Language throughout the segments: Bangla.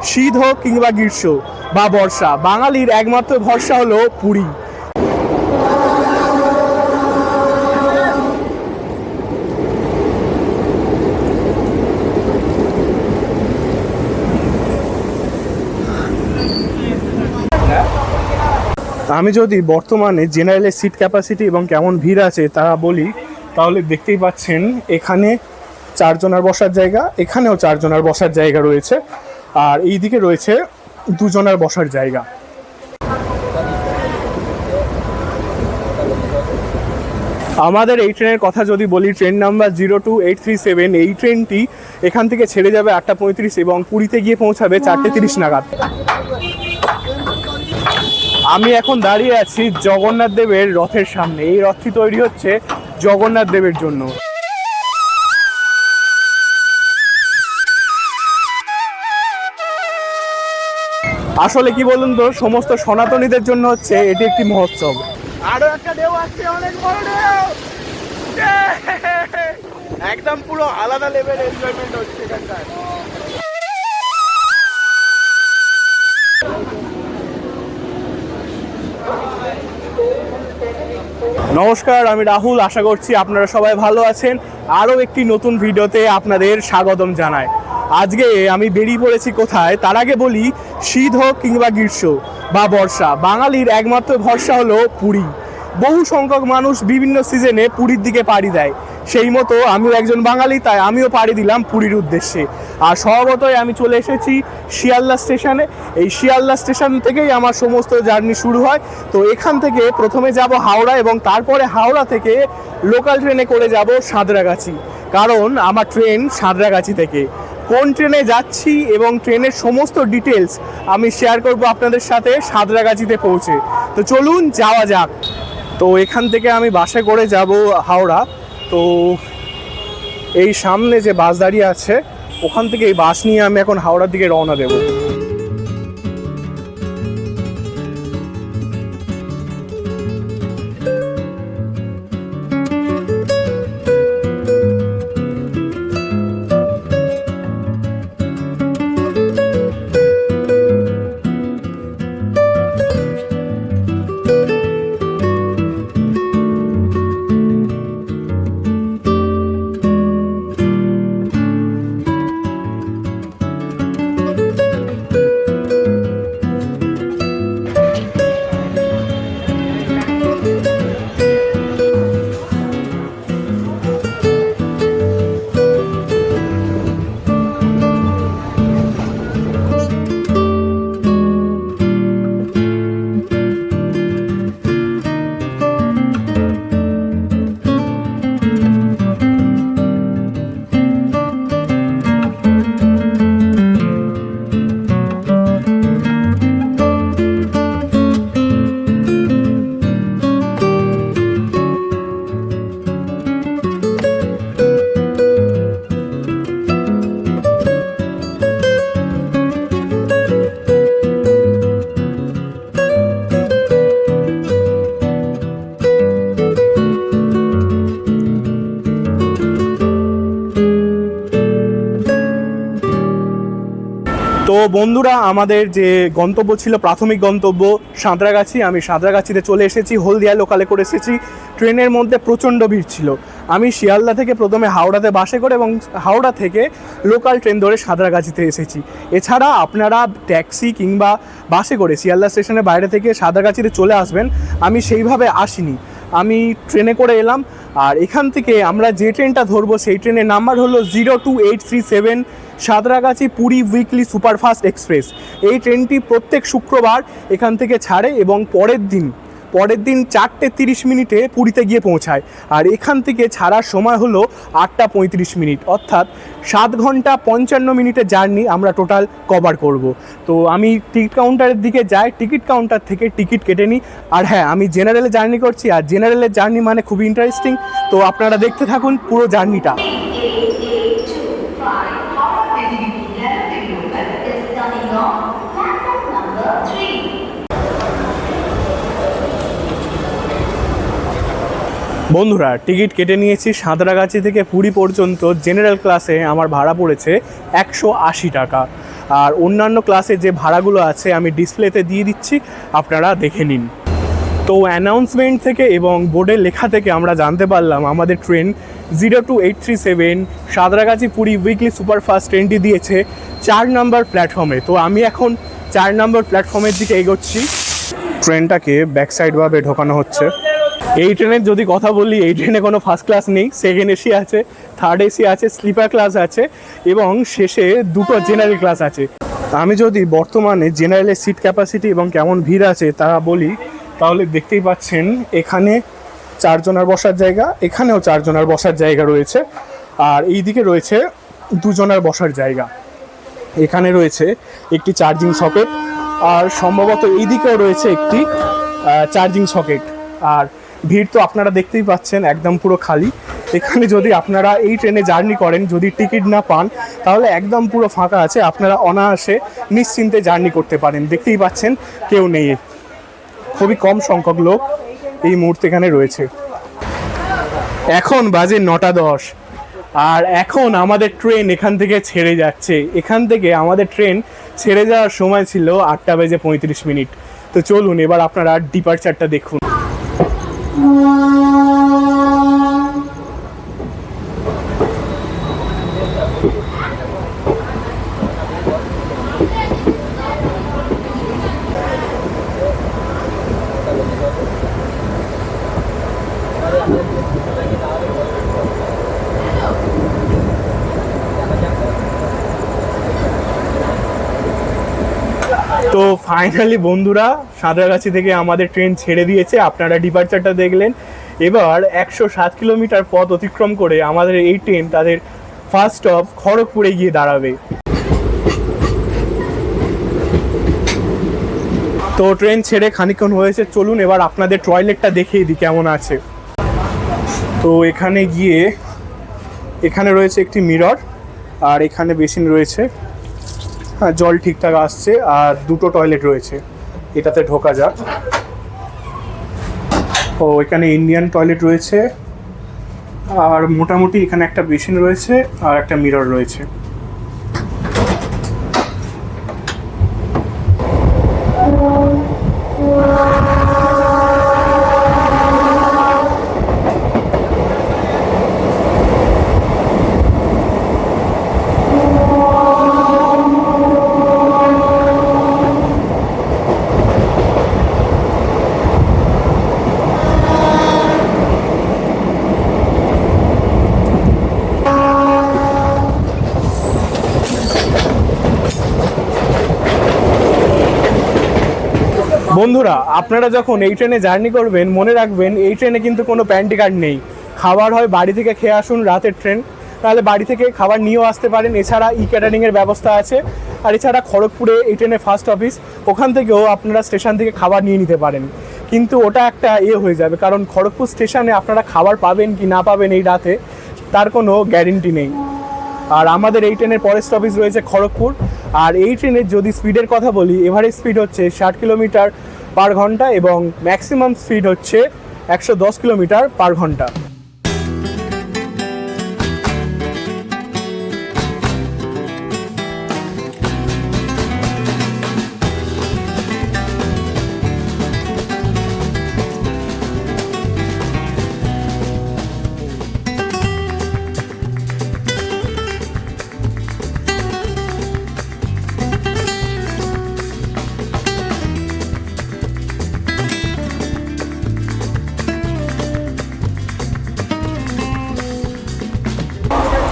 শীত হোক কিংবা গ্রীষ্ম বা বর্ষা, বাঙালির একমাত্র ভরসা হলো পুরী। আমি যদি বর্তমানে জেনারেলের সিট ক্যাপাসিটি এবং কেমন ভিড় আছে তা বলি, তাহলে দেখতেই পাচ্ছেন এখানে 4 জনের বসার জায়গা, এখানেও 4 জনের বসার জায়গা রয়েছে, আর এই দিকে রয়েছে 2 জনের বসার জায়গা। আমাদের এই ট্রেনের কথা যদি বলি, ট্রেন নাম্বার 02837, এই ট্রেনটি এখান থেকে ছেড়ে যাবে 8:35 এবং পুরীতে গিয়ে পৌঁছাবে 4:30 নাগাদ। আমি এখন দাঁড়িয়ে আছি জগন্নাথ দেবের রথের সামনে। এই রথটি তৈরি হচ্ছে জগন্নাথ দেবের জন্য। আসলে কি বলুন তো, সমস্ত সনাতনীদের জন্য হচ্ছে এটি একটি মহোৎসব। আরো একটা ঢেউ আসছে, অনেক বড় ঢেউ, একদম পুরো আলাদা লেভেল এনজয়মেন্ট হচ্ছে এখানটায়। নমস্কার, আমি রাহুল, আশা করছি আপনারা সবাই ভালো আছেন। আরও একটি নতুন ভিডিওতে আপনাদের স্বাগতম জানাই। আজকে আমি বেরিয়ে পড়েছি কোথায়, তার আগে বলি, শীত হোক কিংবা গ্রীষ্ম বা বর্ষা, বাঙালির একমাত্র ভরসা হলো পুরী। বহু সংখ্যক মানুষ বিভিন্ন সিজনে পুরীর দিকে পাড়ি দেয়, সেই মতো আমিও একজন বাঙালি, তাই আমিও পাড়ি দিলাম পুরীর উদ্দেশ্যে। আর স্বভাবতই আমি চলে এসেছি শিয়ালদা স্টেশনে। এই শিয়ালদা স্টেশন থেকেই আমার সমস্ত জার্নি শুরু হয়। তো এখান থেকে প্রথমে যাব হাওড়া এবং তারপরে হাওড়া থেকে লোকাল ট্রেনে করে যাব সাঁতরাগাছি, কারণ আমার ট্রেন সাঁতরাগাছি থেকে। কোন ট্রেনে যাচ্ছি এবং ট্রেনের সমস্ত ডিটেলস আমি শেয়ার করব আপনাদের সাথে সাঁতরাগাছিতে পৌঁছে। তো চলুন যাওয়া যাক। তো এখান থেকে আমি বাসে করে যাব হাওড়া। তো এই সামনে যে বাস দাঁড়িয়ে আছে, ওখান থেকে এই বাস নিয়ে আমি এখন হাওড়ার দিকে রওনা দেব। তো বন্ধুরা, আমাদের যে গন্তব্য ছিল, প্রাথমিক গন্তব্য সাঁতরাগাছি, আমি সাঁতরাগাছিতে চলে এসেছি। হলদিয়া লোকালে করে এসেছি। ট্রেনের মধ্যে প্রচণ্ড ভিড় ছিল। আমি শিয়ালদা থেকে প্রথমে হাওড়াতে বাসে করে এবং হাওড়া থেকে লোকাল ট্রেন ধরে সাঁতরাগাছিতে এসেছি। এছাড়া আপনারা ট্যাক্সি কিংবা বাসে করে শিয়ালদা স্টেশনের বাইরে থেকে সাঁতরাগাছিতে চলে আসবেন, আমি সেইভাবে আসিনি, আমি ট্রেনে করে এলাম। আর এখান থেকে আমরা যে ট্রেনটা ধরবো সেই ট্রেনের নাম্বার হলো 02837, Santragachi Puri weekly superfast express. এই ট্রেনটি প্রত্যেক শুক্রবার এখান থেকে ছাড়ে এবং পরের দিন 4:30 পুরীতে গিয়ে পৌঁছায়। আর এখান থেকে ছাড়ার সময় হলো 8:35, অর্থাৎ 7 ঘন্টা 55 মিনিটের জার্নি আমরা টোটাল কভার করব। তো আমি টিকিট কাউন্টারের দিকে যাই, টিকিট কাউন্টার থেকে টিকিট কেটে নিই। আর হ্যাঁ, আমি জেনারেলে জার্নি করছি, আর জেনারেলের জার্নি মানে খুবই ইন্টারেস্টিং। তো আপনারা দেখতে থাকুন পুরো জার্নিটা। বন্ধুরা, টিকিট কেটে নিয়েছি। সাঁতরাগাছি থেকে পুরী পর্যন্ত জেনারেল ক্লাসে আমার ভাড়া পড়েছে 180 টাকা। আর অন্যান্য ক্লাসে যে ভাড়াগুলো আছে আমি ডিসপ্লেতে দিয়ে দিচ্ছি, আপনারা দেখে নিন। তো অ্যানাউন্সমেন্ট থেকে এবং বোর্ডের লেখা থেকে আমরা জানতে পারলাম আমাদের train 02837 Santragachi Puri weekly superfast ট্রেনটি দিয়েছে 4 নম্বর প্ল্যাটফর্মে। তো আমি এখন 4 নম্বর প্ল্যাটফর্মের দিকে এগোচ্ছি। ট্রেনটাকে ব্যাক সাইডভাবে ঢোকানো হচ্ছে। এই ট্রেনের যদি কথা বলি, এই ট্রেনে কোনো ফার্স্ট ক্লাস নেই, সেকেন্ড এসি আছে, থার্ড এসি আছে, স্লিপার ক্লাস আছে এবং শেষে দুটো জেনারেল ক্লাস আছে। আমি যদি বর্তমানে জেনারেলের সিট ক্যাপাসিটি এবং কেমন ভিড় আছে তা বলি, তাহলে দেখতেই পাচ্ছেন এখানে 4 জনের বসার জায়গা, এখানেও 4 জনের বসার জায়গা রয়েছে, আর এই দিকে রয়েছে 2 জনের বসার জায়গা। এখানে রয়েছে একটি চার্জিং সকেট, আর সম্ভবত এই দিকেও রয়েছে একটি চার্জিং সকেট। আর ভিড় তো আপনারা দেখতেই পাচ্ছেন, একদম পুরো খালি। এখানে যদি আপনারা এই ট্রেনে জার্নি করেন, যদি টিকিট না পান, তাহলে একদম পুরো ফাঁকা আছে, আপনারা অনায়াসে নিশ্চিন্তে জার্নি করতে পারেন। দেখতেই পাচ্ছেন কেউ নেই, খুবই কম সংখ্যক লোক এই মুহূর্তে এখানে রয়েছে। এখন বাজে 9:10, আর এখন আমাদের ট্রেন এখান থেকে ছেড়ে যাচ্ছে। এখান থেকে আমাদের ট্রেন ছেড়ে যাওয়ার সময় ছিল 8:35। তো চলুন এবার আপনারা ডিপারচারটা দেখুন। তো ফাইনালি বন্ধুরা, সাঁতরাগাছি থেকে আমাদের ট্রেন ছেড়ে দিয়েছে। আপনারা ডিপারচারটা দেখলেন। এবার 107 কিলোমিটার পথ অতিক্রম করে আমাদের এই ট্রেন তাদের ফার্স্ট স্টপ খড়গপুরে গিয়ে দাঁড়াবে। তো ট্রেন ছেড়ে খানিকক্ষণ হয়েছে, চলুন এবার আপনাদের টয়লেটটা দেখিয়ে দিই কেমন আছে। তো এখানে গিয়ে এখানে রয়েছে একটি মিরর, আর এখানে বেসিন রয়েছে, হ্যাঁ জল ঠিকঠাক আসছে, আর দুটো টয়লেট রয়েছে। এটাতে ঢোকা যাক। ও এখানে ইন্ডিয়ান টয়লেট রয়েছে, আর মোটামুটি এখানে একটা বেসিন রয়েছে আর একটা মিরর রয়েছে। বন্ধুরা, আপনারা যখন এই ট্রেনে জার্নি করবেন, মনে রাখবেন এই ট্রেনে কিন্তু কোনো প্যান্টি কার্ড নেই। খাবার হয় বাড়ি থেকে খেয়ে আসুন, রাতের ট্রেন, তাহলে বাড়ি থেকে খাবার নিয়েও আসতে পারেন। এছাড়া ক্যাটারিংয়ের ব্যবস্থা আছে। আর এছাড়া খড়গপুরে এই ট্রেনের ফার্স্ট অফিস, ওখান থেকেও আপনারা স্টেশন থেকে খাবার নিয়ে নিতে পারেন। কিন্তু ওটা একটা হয়ে যাবে, কারণ খড়গপুর স্টেশনে আপনারা খাবার পাবেন কি না পাবেন এই রাতে, তার কোনো গ্যারেন্টি নেই। আর আমাদের এই ট্রেনের পরের স্টপেজ রয়েছে খড়গপুর। আর এই ট্রেনের যদি স্পিডের কথা বলি, এভারেজ স্পিড হচ্ছে 60 কিলোমিটার পার ঘন্টা এবং ম্যাক্সিমাম স্পিড হচ্ছে 110 কিলোমিটার পার ঘন্টা।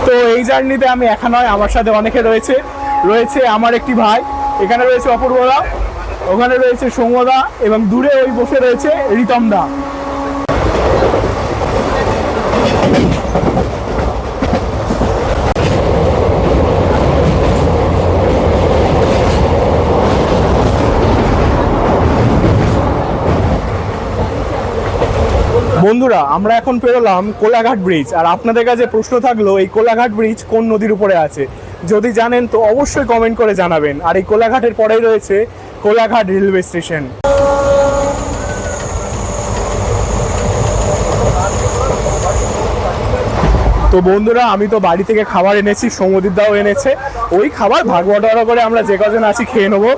তো এই জার্নিতে আমি একা নয়, আমার সাথে অনেকে রয়েছে। আমার একটি ভাই, এখানে রয়েছে অপূর্বদা, ওখানে রয়েছে সৌম্যদা এবং দূরে ওই বসে রয়েছে রিতমদা। বন্ধুরা, আমরা এখন পেরোলাম কোলাঘাট ব্রিজ। আর আপনাদের কাছে প্রশ্ন থাকলো, এই কোলাঘাট ব্রিজ কোন নদীর উপরে আছে? যদি জানেন তো অবশ্যই কমেন্ট করে জানাবেন। আর এই কোলাঘাটের পরেই রয়েছে কোলাঘাট রেলওয়ে স্টেশন। তো বন্ধুরা, আমি তো বাড়ি থেকে খাবার এনেছি, সমুদ্র দাও এনেছে। ওই খাবার ভাগ বটোয়ারা করে আমরা যে কজন আছি খেয়ে নেবো।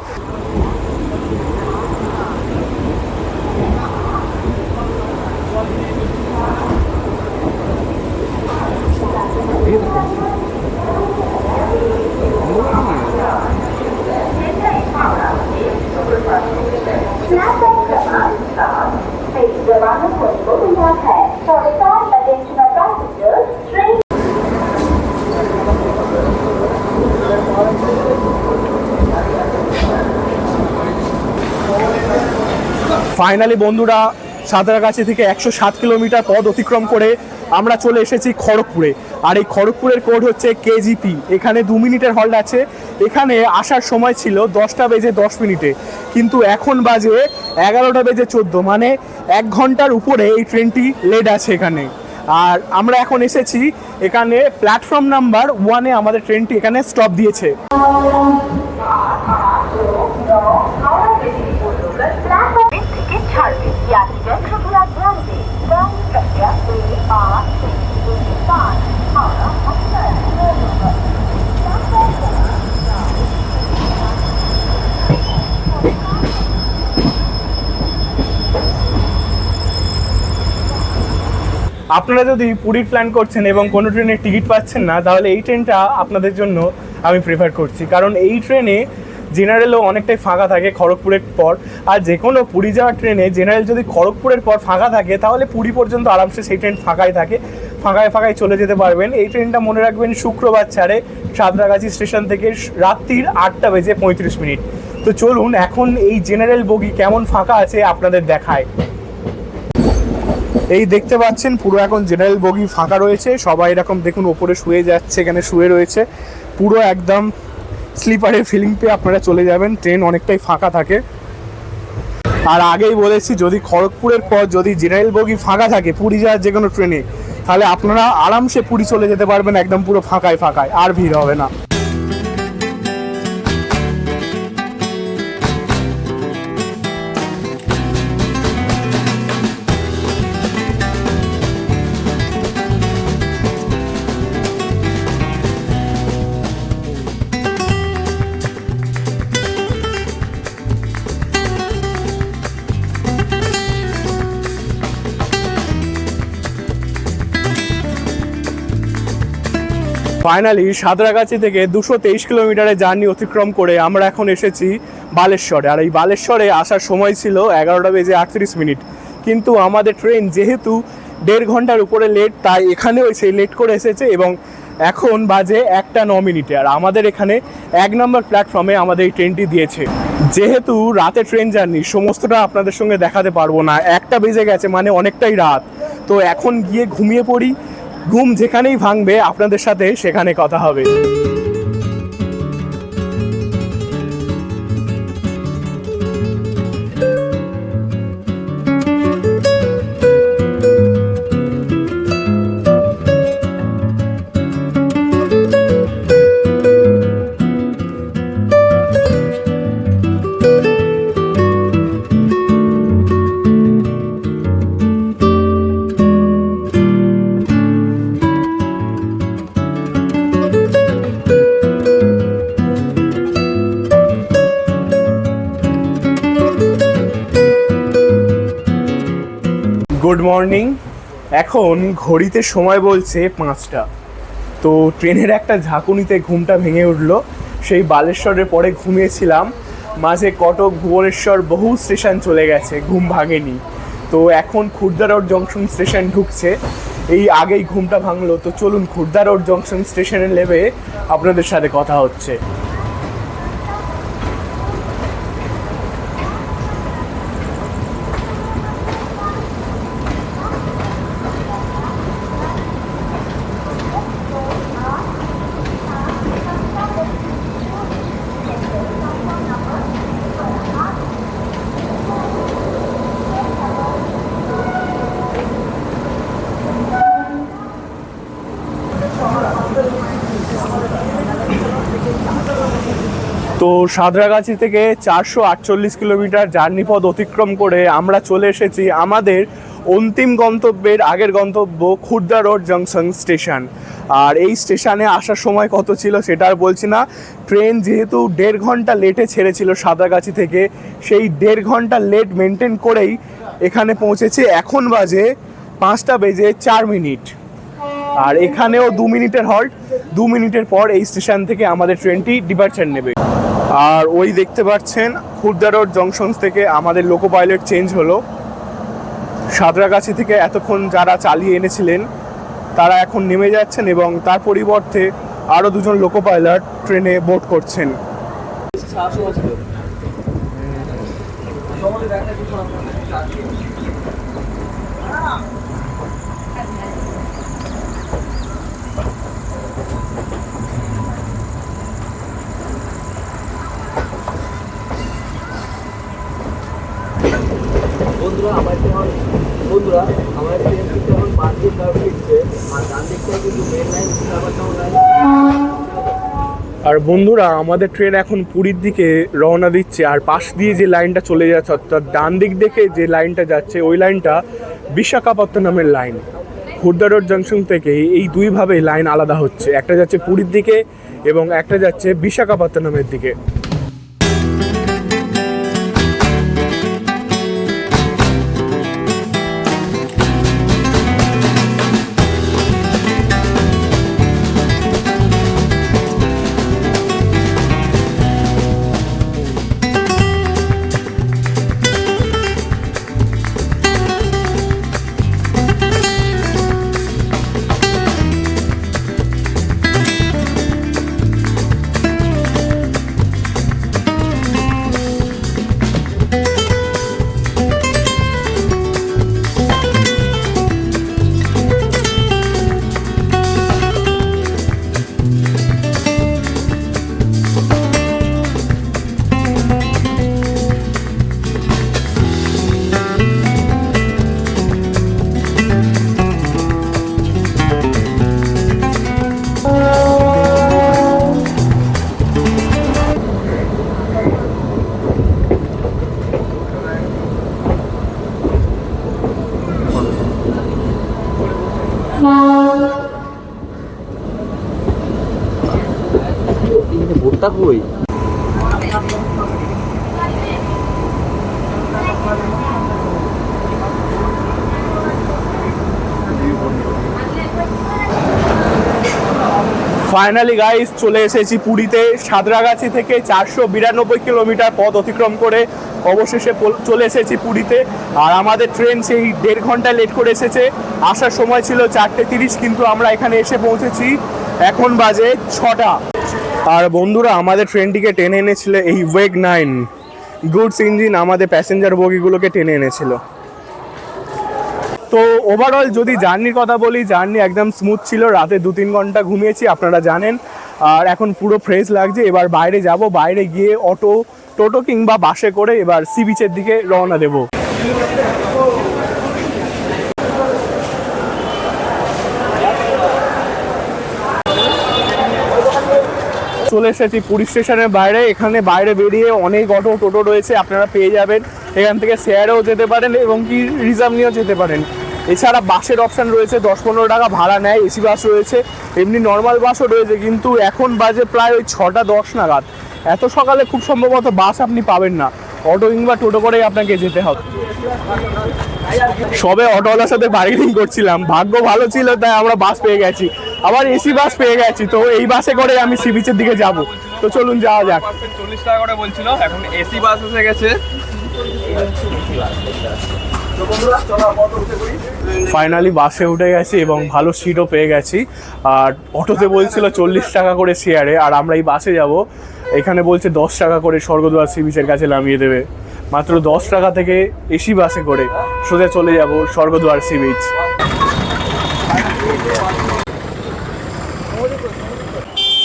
ফাইনালি বন্ধুরা, সাঁতরাগাছি থেকে 107 কিলোমিটার পথ অতিক্রম করে আমরা চলে এসেছি খড়গপুরে। আর এই খড়গপুরের কোড হচ্ছে কেজিপি। এখানে 2 মিনিটের হল্ট আছে। এখানে আসার সময় ছিল 10টা বেজে 10 মিনিটে, কিন্তু এখন বাজে 11টা বেজে 14, মানে 1 ঘন্টার উপরে এই ট্রেনটি লেট আছে এখানে। আর আমরা এখন এসেছি এখানে প্ল্যাটফর্ম নাম্বার 1-এ আমাদের ট্রেনটি এখানে স্টপ দিয়েছে। আপনারা যদি পুরীর প্ল্যান করছেন এবং কোনো ট্রেনের টিকিট পাচ্ছেন না, তাহলে এই ট্রেনটা আপনাদের জন্য আমি প্রেফার করছি। কারণ এই ট্রেনে জেনারেলও অনেকটাই ফাঁকা থাকে খড়গপুরের পর। আর যে কোনো পুরী যাওয়ার ট্রেনে জেনারেল যদি খড়গপুরের পর ফাঁকা থাকে, তাহলে পুরী পর্যন্ত আরামসে সেই ট্রেন ফাঁকাই থাকে, ফাঁকায় চলে যেতে পারবেন। এই ট্রেনটা মনে রাখবেন শুক্রবার ছাড়ে সাঁতরাগাছি স্টেশন থেকে রাত্রির 8টা বেজে 35 মিনিট। তো চলুন এখন এই জেনারেল বগি কেমন ফাঁকা আছে আপনাদের দেখায়। এই দেখতে পাচ্ছেন পুরো এখন জেনারেল বগি ফাঁকা রয়েছে। সবাই এরকম দেখুন ওপরে শুয়ে যাচ্ছে, এখানে শুয়ে রয়েছে। পুরো একদম স্লিপারের ফিলিং পেয়ে আপনারা চলে যাবেন। ট্রেন অনেকটাই ফাঁকা থাকে। আর আগেই বলেছি, যদি খড়গপুরের পর যদি জেনারেল বগি ফাঁকা থাকে পুরী যাওয়ার যে কোনো ট্রেনে, তাহলে আপনারা আরামসে পুরী চলে যেতে পারবেন, একদম পুরো ফাঁকায় আর ভিড় হবে না। ফাইনালি সাঁতরাগাছি থেকে 223 কিলোমিটারের জার্নি অতিক্রম করে আমরা এখন এসেছি বালেশ্বরে। আর এই বালেশ্বরে আসার সময় ছিল 11টা বেজে 38 মিনিট, কিন্তু আমাদের ট্রেন যেহেতু 1.5 ঘন্টার উপরে লেট, তাই এখানেও সেই লেট করে এসেছে এবং এখন বাজে 1টা 9 মিনিটে। আর আমাদের এখানে 1 নম্বর প্ল্যাটফর্মে আমাদের এই ট্রেনটি দিয়েছে। যেহেতু রাতে ট্রেন জার্নি, সমস্তটা আপনাদের সঙ্গে দেখাতে পারবো না, 1টা বেজে গেছে, মানে অনেকটাই রাত। তো এখন গিয়ে ঘুমিয়ে পড়ি, ঘুম যেখানেই ভাঙবে আপনাদের সাথে সেখানে কথা হবে। Good morning. এখন ঘড়িতে সময় বলছে 5টা। তো ট্রেনের একটা ঝাঁকুনিতে ঘুমটা ভেঙে উঠলো। সেই বালেশ্বরের পরে ঘুমিয়েছিলাম, মাঝে কটক, ভুবনেশ্বর বহু স্টেশন চলে গেছে, ঘুম ভাঙেনি। তো এখন খুর্দা রোড জংশন স্টেশন ঢুকছে, এই আগেই ঘুমটা ভাঙলো। তো চলুন খুর্দা রোড জংশন স্টেশনে নেমে আপনাদের সাথে কথা হচ্ছে। তো সাঁতরাগাছি থেকে 448 কিলোমিটার জার্নি পথ অতিক্রম করে আমরা চলে এসেছি আমাদের অন্তিম গন্তব্যের আগের গন্তব্য খুর্দা রোড জংশন স্টেশন। আর এই স্টেশনে আসার সময় কত ছিল সেটা আর বলছি না। ট্রেন যেহেতু 1.5 ঘন্টা লেটে ছেড়েছিল সাঁতরাগাছি থেকে, সেই 1.5 ঘন্টা লেট মেনটেন করেই এখানে পৌঁছেছে। এখন বাজে 5:04। আর এখানেও 2 মিনিটের হল্ট। 2 মিনিটের পর এই স্টেশন থেকে আমাদের ট্রেনটি ডিপারচার নেবে। আর ওই দেখতে পাচ্ছেন খুর্দা রোড জংশন থেকে আমাদের লোকো পাইলট চেঞ্জ হলো। সাঁতরাগাছি থেকে এতক্ষণ যারা চালিয়ে এনেছিলেন তারা এখন নেমে যাচ্ছেন এবং তার পরিবর্তে আরও 2জন লোকো পাইলট ট্রেনে বোর্ড করছেন। আর বন্ধুরা আমাদের ট্রেন এখন পুরীর দিকে রওনা দিচ্ছে। আর পাশ দিয়ে যে লাইনটা চলে যাচ্ছে, অর্থাৎ ডান দিক দেখে যে লাইনটা যাচ্ছে, ওই লাইনটা বিশাখাপত্তনমের লাইন। খুর্দা রোড জংশন থেকে এই দুইভাবে লাইন আলাদা হচ্ছে, একটা যাচ্ছে পুরীর দিকে এবং একটা যাচ্ছে বিশাখাপত্তনমের দিকে। ভুট্টা কই? ফাইনালি গাইস চলে এসেছি পুরীতে। সাঁতরাগাছি থেকে 492 কিলোমিটার পথ অতিক্রম করে অবশেষে চলে এসেছি পুরীতে। আর আমাদের ট্রেন সেই 1.5 ঘন্টা লেট করে এসেছে। আসার সময় ছিল 4:30, কিন্তু আমরা এখানে এসে পৌঁছেছি এখন বাজে 6টা। আর বন্ধুরা আমাদের ট্রেনটিকে টেনে এনেছিল এই ওয়েগ 9 গুডস ইঞ্জিন, আমাদের প্যাসেঞ্জার বগিগুলোকে টেনে এনেছিল। তো ওভারঅল যদি জার্নির কথা বলি, জার্নি একদম স্মুথ ছিল। রাতে 2-3 ঘন্টা ঘুমিয়েছি আপনারা জানেন। আর এখন পুরো ফ্রেশ লাগছে। এবার বাইরে যাব, বাইরে গিয়ে টোটো কিংবা বাসে করে এবার সি বিচের দিকে রওনা দেব। চলে এসেছি পুরী স্টেশনের বাইরে। এখানে বাইরে বেরিয়ে অনেক অটো টোটো রয়েছে, আপনারা পেয়ে যাবেন। এখান থেকে শেয়ারেও যেতে পারেন এবং কি রিজার্ভ নিয়েও যেতে পারেন। এছাড়া বাসের অপশান রয়েছে, 10-15 টাকা ভাড়া নেয়। এসি বাস রয়েছে, এমনি নর্মাল বাসও রয়েছে। কিন্তু এখন বাজে প্রায় ওই 6টা 10 নাগাদ। এত সকালে খুব সম্ভবত বাস আপনি পাবেন না, অটো কিংবা টোটো করেই আপনাকে যেতে হবে। সবে অটোওয়ালার সাথে বার্গেনিং করছিলাম, ভাগ্য ভালো ছিল তাই আমরা বাস পেয়ে গেছি, আবার এসি বাস পেয়ে গেছি। তো এই বাসে করে আমি সি বিচের দিকে যাব। তো চলুন যাওয়া যাক। 40 টাকা করে বলছিল, এখন এসি বাস এসে গেছে। ফাইনালি বাসে উঠে গেছি এবং ভালো সিটও পেয়ে গেছি। আর অটোতে বলছিল 40 টাকা করে শেয়ারে, আর আমরা এই বাসে যাব। এখানে বলছে 10 টাকা করে স্বর্গদ্বার সি বিচের কাছে নামিয়ে দেবে। মাত্র 10 টাকা থেকে এসি বাসে করে সোজা চলে যাব স্বর্গদ্বার সি বিচ।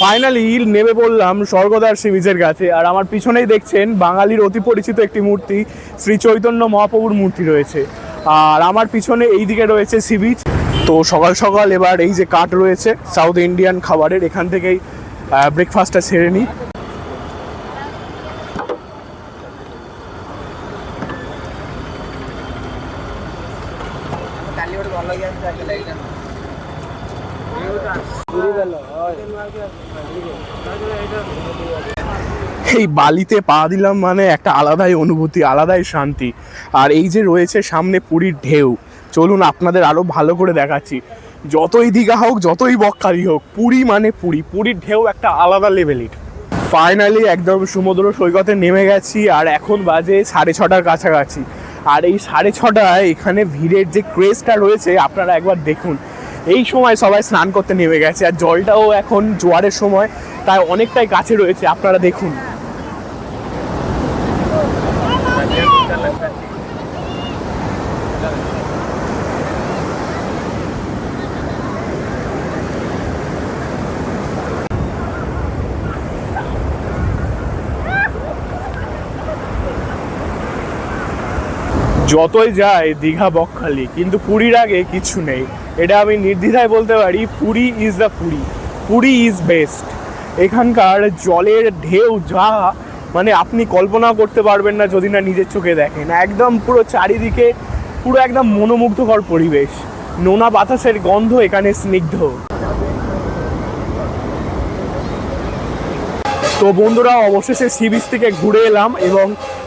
ফাইনালি নেমে পড়লাম স্বর্গদ্বার সি বিচের কাছে। আর আমার পিছনেই দেখছেন বাঙালির অতি পরিচিত একটি মূর্তি, শ্রী চৈতন্য মহাপ্রভুর মূর্তি রয়েছে। আর আমার পিছনে এই দিকে রয়েছে সি বিচ। তো সকাল সকাল এবার এই যে কার্ট রয়েছে সাউথ ইন্ডিয়ান খাবারের, এখান থেকেই ব্রেকফাস্টটা সেরে নিই। এই বালিতে পা দিলাম মানে একটা আলাদাই অনুভূতি, আলাদাই শান্তি। আর এই যে রয়েছে সামনে পুরীর ঢেউ, চলুন আপনাদের আরো ভালো করে দেখাচ্ছি। যতই দীঘা হোক, যতই বকখালি হোক, পুরী মানে পুরী, পুরীর ঢেউ একটা আলাদা লেভেলের। ফাইনালি একদম সমুদ্র সৈকতে নেমে গেছি, আর এখন বাজে 6:30টার কাছাকাছি। আর এই 6:30টায় এখানে ভিড়ের যে ক্রেজটা রয়েছে আপনারা একবার দেখুন। এই সময় সবাই স্নান করতে নেমে গেছে, আর জলটাও এখন জোয়ারের সময়, তাই অনেকটাই কাছে রয়েছে, আপনারা দেখুন। যতই যায় দীঘা বকখালি, কিন্তু পুরীর আগে কিছু নেই, এটা আমি নির্দ্বিধায় বলতে পারি। Puri is the Puri, Puri is best. এখানকার জলের ঢেউ যা, মানে আপনি কল্পনাও করতে পারবেন না যদি না নিজের চোখে দেখেন। একদম পুরো চারিদিকে পুরো একদম মনোমুগ্ধকর পরিবেশ, নোনা বাতাসের গন্ধ এখানে স্নিগ্ধ। তো বন্ধুরা, অবশেষে সি বিচ থেকে ঘুরে এলাম এবং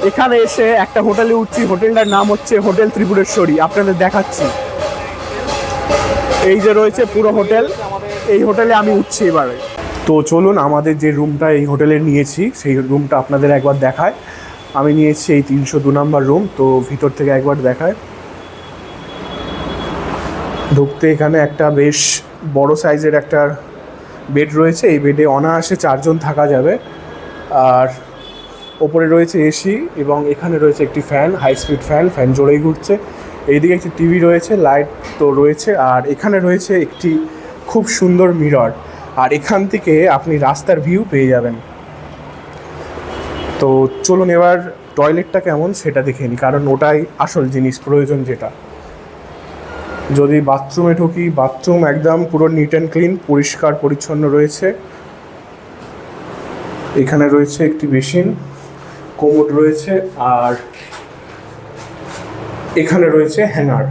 এখানে এসে একটা হোটেলে উঠছি। হোটেলটার নাম হচ্ছে হোটেল ত্রিপুরেশ্বরী, আপনাদের দেখাচ্ছি। এই যে রয়েছে পুরো হোটেল, এই হোটেলে আমি উঠছি এবারে। তো চলুন, আমাদের যে রুমটা এই হোটেলে নিয়েছি সেই রুমটা আপনাদের একবার দেখায়। আমি নিয়েছি এই 302 নম্বর রুম। তো ভিতর থেকে একবার দেখায়। ঢুকতে এখানে একটা বেশ বড় সাইজের একটা বেড রয়েছে, এই বেডে অনায়াসে 4 জন থাকা যাবে। আর ওপরে রয়েছে এসি এবং এখানে রয়েছে একটি fan, high speed fan, fan জোরেই ঘুরছে। এইদিকে একটি টিভি রয়েছে, লাইট তো রয়েছে, আর এখানে রয়েছে একটি খুব সুন্দর মিরর, আর এখান থেকে আপনি রাস্তার ভিউ পেয়ে যাবেন। তো চলুন এবার টয়লেটটা কেমন সেটা দেখে নিই, কারণ ওটাই আসল জিনিস, প্রয়োজন যেটা। যদি বাথরুমে ঢুকি, বাথরুম একদম পুরো নিট অ্যান্ড ক্লিন, পরিষ্কার পরিচ্ছন্ন রয়েছে। এখানে রয়েছে একটি বেসিন, কোমোড রয়েছে, আর এখানে রয়েছে হ্যাঙ্গার।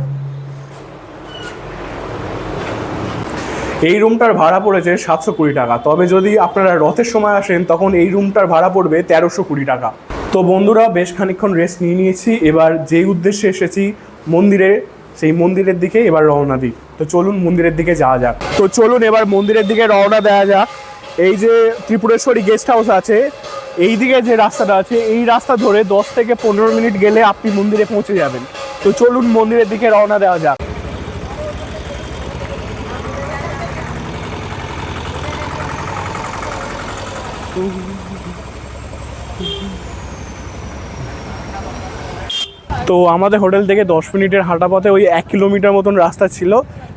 এই রুমটার ভাড়া পড়েছে 720 টাকা। তবে যদি আপনারা রথের সময় আসেন তখন এই রুমটার ভাড়া পড়বে 1320 টাকা। তো বন্ধুরা, বেশ খানিকক্ষণ রেস্ট নিয়ে নিয়েছি। এবার যেই উদ্দেশ্যে এসেছি মন্দিরে, সেই মন্দিরের দিকে এবার রওনা দিই। তো চলুন মন্দিরের দিকে যাওয়া যাক। তো চলুন এবার মন্দিরের দিকে রওনা দেওয়া যাক। এই যে ত্রিপুরেশ্বরী গেস্ট হাউস আছে, এই দিকে যে রাস্তাটা আছে, এই রাস্তা ধরে 10 থেকে 15 মিনিট গেলে আপনি মন্দিরে পৌঁছে যাবেন। তো চলুন মন্দিরের দিকে রওনা দেওয়া যাক। তো আমাদের হোটেল থেকে 10 মিনিটের হাঁটা পথে ওই 1 কিলোমিটার মতন রাস্তা ছিল।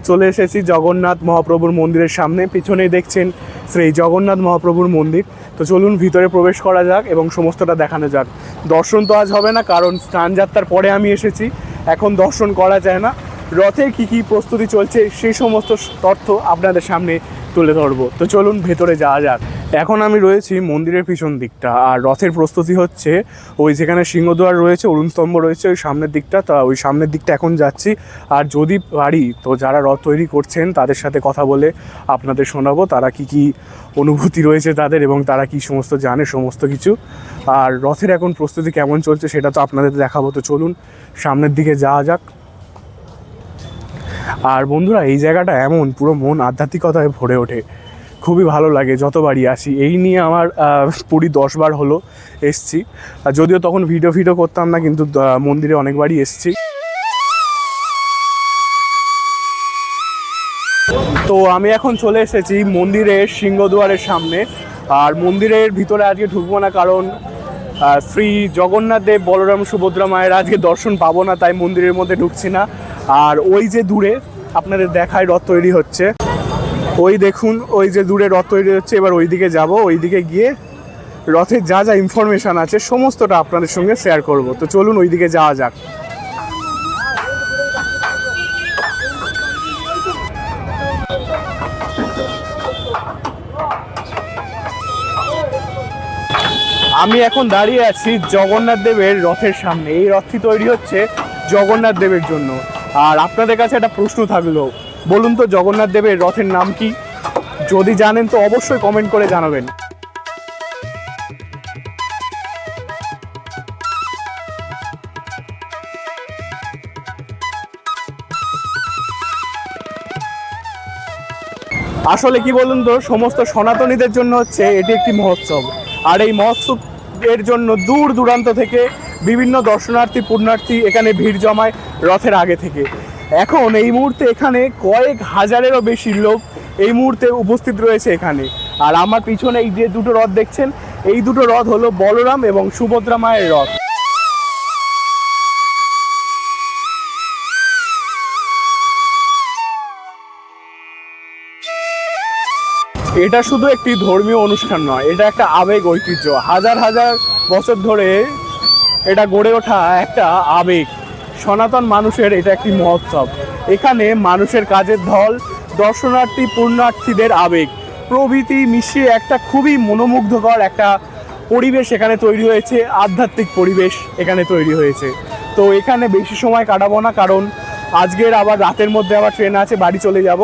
চলে এসেছি জগন্নাথ মহাপ্রভুর মন্দিরের সামনে। পিছনেই দেখছেন শ্রী জগন্নাথ মহাপ্রভুর মন্দির। তো চলুন ভিতরে প্রবেশ করা যাক এবং সমস্তটা দেখানো যাক। দর্শন তো আজ হবে না, কারণ স্নান যাত্রার পরে আমি এসেছি, এখন দর্শন করা যায় না। রথে কী কী প্রস্তুতি চলছে সেই সমস্ত তথ্য আপনাদের সামনে তুলে ধরবো। তো চলুন ভেতরে যাওয়া যাক। এখন আমি রয়েছি মন্দিরের পিছন দিকটা, আর রথের প্রস্তুতি হচ্ছে ওই যেখানে সিংহদ্বার রয়েছে, অরুণ স্তম্ভ রয়েছে ওই সামনের দিকটা। তা ওই সামনের দিকটা এখন যাচ্ছি। আর যদি পারি তো যারা রথ তৈরি করছেন তাদের সাথে কথা বলে আপনাদের শোনাবো তারা কি কি অনুভূতি রয়েছে তাদের, এবং তারা কি সমস্ত জানে সমস্ত কিছু। আর রথের এখন প্রস্তুতি কেমন চলছে সেটা তো আপনাদের দেখাবো। তো চলুন সামনের দিকে যাওয়া যাক। আর বন্ধুরা, এই জায়গাটা এমন পুরো মন আধ্যাত্মিকতায় ভরে ওঠে, খুবই ভালো লাগে যতবারই আসি। এই নিয়ে আমার পুরী 10 বার হলো এসছি। যদিও তখন ভিডিও করতাম না, কিন্তু মন্দিরে অনেকবারই এসছি। তো আমি এখন চলে এসেছি মন্দিরের সিংহদুয়ারের সামনে। আর মন্দিরের ভিতরে আজকে ঢুকবো না, কারণ শ্রী জগন্নাথ দেব বলরাম সুভদ্রা মায়ের আজকে দর্শন পাবো না, তাই মন্দিরের মধ্যে ঢুকছি না। আর ওই যে দূরে আপনাদের দেখায় রথ তৈরি হচ্ছে, ওই দেখুন ওই যে দূরে রথ তৈরি হচ্ছে। এবার ওই দিকে যাবো, ওই দিকে গিয়ে রথের যা যা ইনফরমেশান আছে সমস্তটা আপনাদের সঙ্গে শেয়ার করব। তো চলুন ওই দিকে যাওয়া যাক। আমি এখন দাঁড়িয়ে আছি জগন্নাথ দেবের রথের সামনে। এই রথটি তৈরি হচ্ছে জগন্নাথ দেবের জন্য। আর আপনাদের কাছে একটা প্রশ্ন থাকলো, বলুন তো জগন্নাথ দেবের রথের নাম কি? যদি জানেন তো অবশ্যই কমেন্ট করে জানাবেন। আসলে কি বলুন তো, সমস্ত সনাতনীদের জন্য হচ্ছে এটি একটি মহোৎসব। আর এই মহোৎসব এর জন্য দূর দূরান্ত থেকে বিভিন্ন দর্শনার্থী পুণ্যার্থী এখানে ভিড় জমায় রথের আগে থেকে। এখন এই মুহূর্তে এখানে কয়েক হাজারেরও বেশি লোক এই মুহূর্তে উপস্থিত রয়েছে এখানে। আর আমার পিছনে এই যে দুটো রথ দেখছেন, এই দুটো রথ হলো বলরাম এবং সুভদ্রা মায়ের রথ। এটা শুধু একটি ধর্মীয় অনুষ্ঠান নয়, এটা একটা আবেগ ঐতিহ্য। হাজার হাজার বছর ধরে এটা গড়ে ওঠা একটা আবেগ। সনাতন মানুষের এটা একটি মহোৎসব। এখানে মানুষের কাজের ঢল, দর্শনার্থী পুণ্যার্থীদের আবেগ প্রভৃতি মিশিয়ে একটা খুবই মনোমুগ্ধকর একটা পরিবেশ এখানে তৈরি হয়েছে, আধ্যাত্মিক পরিবেশ এখানে তৈরি হয়েছে। তো এখানে বেশি সময় কাটাবো না, কারণ আজকের আবার রাতের মধ্যে আবার ট্রেন আছে, বাড়ি চলে যাব।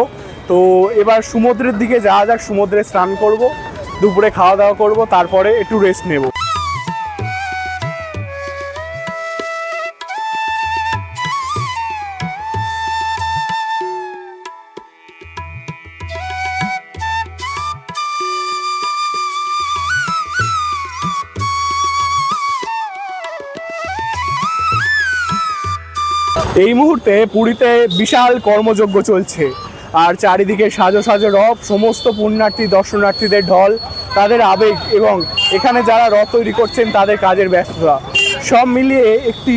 তো এবার সমুদ্রের দিকে যাওয়া যাক, সমুদ্রে স্নান করব, দুপুরে খাওয়া দাওয়া করব, তারপরে একটু রেস্ট নেব। এই মুহূর্তে পুরীতে বিশাল কর্মযজ্ঞ চলছে, আর চারিদিকে সাজো সাজো রথ, সমস্ত পুণ্যার্থী দর্শনার্থীদের ঢল, তাদের আবেগ এবং এখানে যারা রথ তৈরি করছেন তাদের কাজের ব্যস্ততা, সব মিলিয়ে একটি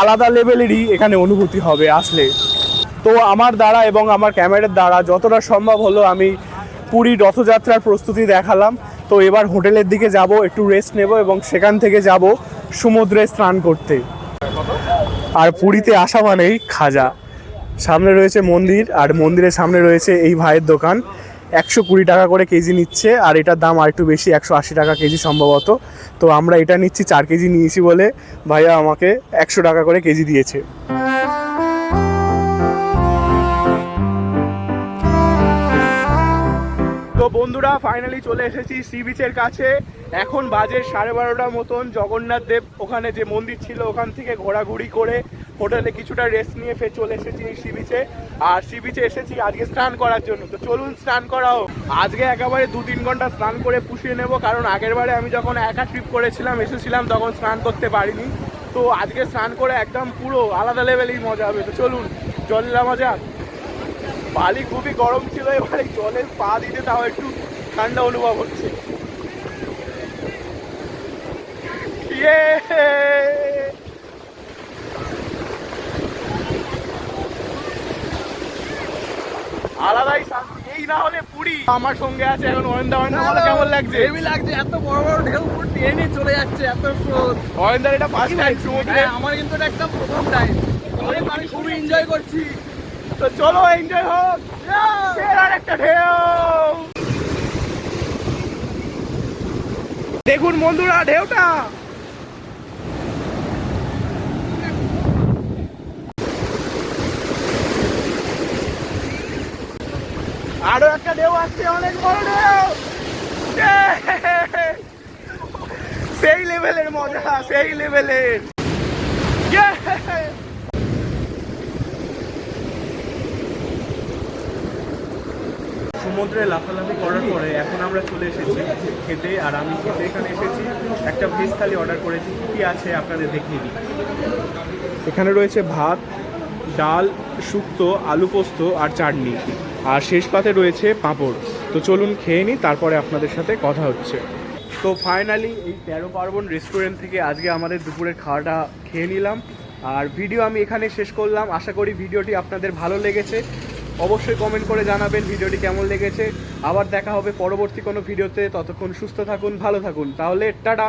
আলাদা লেভেলেরই এখানে অনুভূতি হবে আসলে। তো আমার দ্বারা এবং আমার ক্যামেরার দ্বারা যতটা সম্ভব হলো আমি পুরীর রথযাত্রার প্রস্তুতি দেখালাম। তো এবার হোটেলের দিকে যাব, একটু রেস্ট নেব এবং সেখান থেকে যাব সমুদ্রে স্নান করতে। আর পুরীতে আসা মানেই খাজা। সামনে রয়েছে মন্দির, আর মন্দিরের সামনে রয়েছে এই ভাইয়ের দোকান। 120 টাকা করে কেজি নিচ্ছে, আর এটার দাম আর একটু বেশি, 180 টাকা কেজি সম্ভবত। তো আমরা এটা নিচ্ছি, 4 কেজি নিয়েছি বলে ভাইয়া আমাকে 100 টাকা করে কেজি দিয়েছে। তো বন্ধুরা, ফাইনালি চলে এসেছি সি বিচের কাছে। এখন বাজে 12:30 মতন। জগন্নাথ দেব ওখানে যে মন্দির ছিল ওখান থেকে ঘোরাঘুরি করে হোটেলে কিছুটা রেস্ট নিয়ে ফের চলে এসেছি এই সি বিচে। আর সি বিচে এসেছি আজকে স্নান করার জন্য। তো চলুন স্নান করাও। আজকে একেবারে 2-3 ঘন্টা স্নান করে পুষিয়ে নেব, কারণ আগের বারে আমি যখন একা ট্রিপ করেছিলাম এসেছিলাম তখন স্নান করতে পারিনি। তো আজকে স্নান করে একদম পুরো আলাদা লেভেলেই মজা হবে। তো চলুন জল নামা যাক। বালি খুবই গরম ছিল, এবার এই জলে পা দিতে তাও একটু ঠান্ডা অনুভব হচ্ছে। আলাদাই শান্তি। এই না হলে পুরী। আমার সঙ্গে আছে এখন অয়ন্দা। কেমন লাগছে? হেভি লাগছে, এত বড় বড় ঢেউ পুরো টেনে চলে যাচ্ছে, এত স্রোত। অয়ন্দার এটা ফার্স্ট টাইম সমুদ্রে। আমার কিন্তু এটা একদম প্রথম টাইম। আমি খুবই এনজয় করছি। তো চলো এনজয় হোক। আর একটা ঢেউ দেখুন বন্ধুরা, ঢেউটা আরো একটা ঢেউ আসছে, অনেক বড় ঢেউ। সেই লেভেলের মজা, সেই লেভেলের। সমুদ্রে লাফালাফি করার পরে এখন আমরা চলে এসেছি খেতে। আর আমি খেতে এখানে এসেছি, একটা ভেজ থালি অর্ডার করেছি। কী আছে আপনাদের দেখিয়ে দিই। এখানে রয়েছে ভাত, ডাল, শুক্তো, আলু পোস্ত আর চাটনি, আর শেষ পাতে রয়েছে পাঁপড়। তো চলুন খেয়ে নিই, তারপরে আপনাদের সাথে কথা হচ্ছে। তো ফাইনালি এই 13 পার্বণ রেস্টুরেন্ট থেকে আজকে আমাদের দুপুরের খাওয়াটা খেয়ে নিলাম। আর ভিডিও আমি এখানে শেষ করলাম। আশা করি ভিডিওটি আপনাদের ভালো লেগেছে। অবশ্যই কমেন্ট করে জানাবেন ভিডিওটি কেমন লেগেছে। আবার দেখা হবে পরবর্তী কোনো ভিডিওতে। ততক্ষণ সুস্থ থাকুন, ভালো থাকুন। তাহলে টাটা।